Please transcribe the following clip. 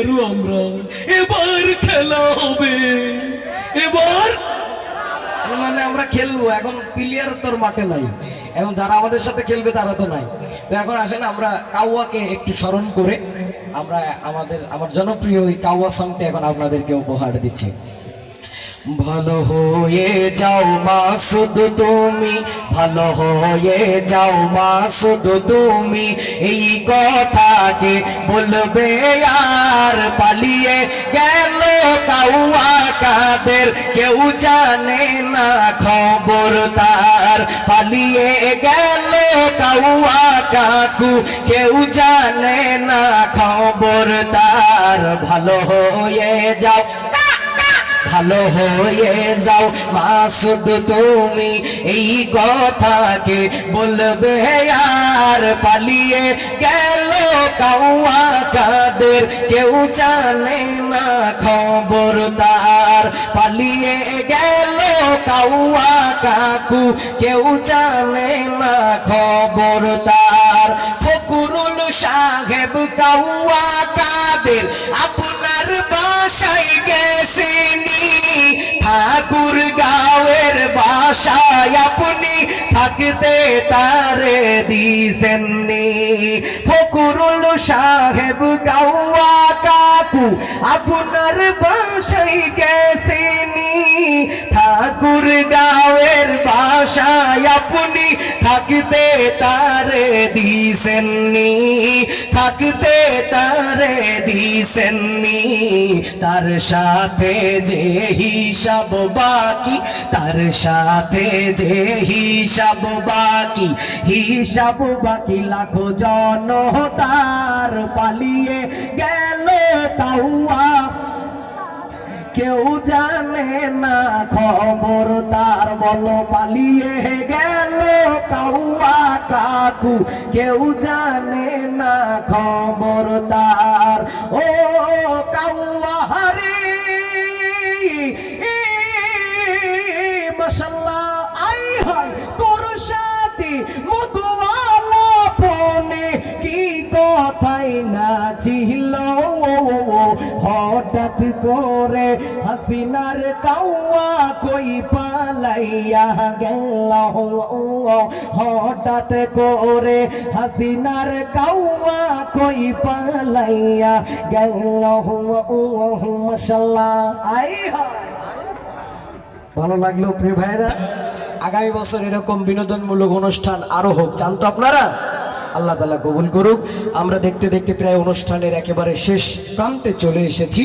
প্লেয়ারও আমরা, এবার খেলা হবে, এবার মানে আমরা খেলবো। এখন প্লেয়ার তোর মাঠে নাই, এখন যারা আমাদের সাথে খেলবে তারা তো নাই। তো এখন আসেন আমরা কাউয়াকে একটু স্মরণ করে আমরা আমার জনপ্রিয় ওই কাউয়া সংটা এখন আপনাদেরকে উপহার দিচ্ছি। ভালো হয়ে যাও মাসুদ তুমি, ভালো হয়ে যাও মাসুদ তুমি, এই কথাকে বলবে আর পালিয়ে গেল কাউয়া কাদের, কেউ জানে না খবর তার। পালিয়ে গেল কাউয়া কাকু, কেউ জানে না খবর তার। ভালো হয়ে যাও, ভালো হয়ে যাও মাসুদ তুমি, এই কথাকে বলবে আর পালিয়ে গেল কাউয়া কাদের, কেউ জানে না খবর তার। পালিয়ে গেল কাউয়া কাকু, কেউ জানে না খবর তার। ফকরুল সাহেব কাউয়া কাদের আপনার বাসায় গেছেনি, ঠাকুর গাঁয়ের বাসায় আপনি থাকতে তারে দিছেননি। ফকরুল সাহেব কাউয়া কাকু আপনার বাসায় গেছেনি, ঠাকুর গাঁয়ের বাসায় আপনি থাকতে তারে দিছেননি, থাকতে তারে দিছেননি। তার সাথে যে হিসাব বাকি, তার সাথে যে হিসাব বাকি, হিসাব বাকি লাখো জনতার। পালিয়ে গেল কাউয়া, কেউ জানে না খবর তার। বলো পালিয়ে গেল কাউয়া কাকু, কেউ জানে না খবর তার। ও কাউয়া হারি মাশাআল্লাহ, আই হায় তোর সাথে মধুওয়ালা পনে কি কথাই না ছিল। হঠাৎ করে হাসিনার কাউয়া কই পালাইয়া গেল, হঠাৎ করে হাসিনার কাউয়া কই পালাইয়া গেল। মাশাআল্লাহ, আই হায় ভালো লাগলো প্রিয় ভাইরা। আগামী বছর এরকম বিনোদনমূলক অনুষ্ঠান আরো হোক, চান তো আপনারা? আল্লাহ তাআলা কবুল করুক। আমরা দেখতে দেখতে প্রায় অনুষ্ঠানের একেবারে শেষ প্রান্তে চলে এসেছি।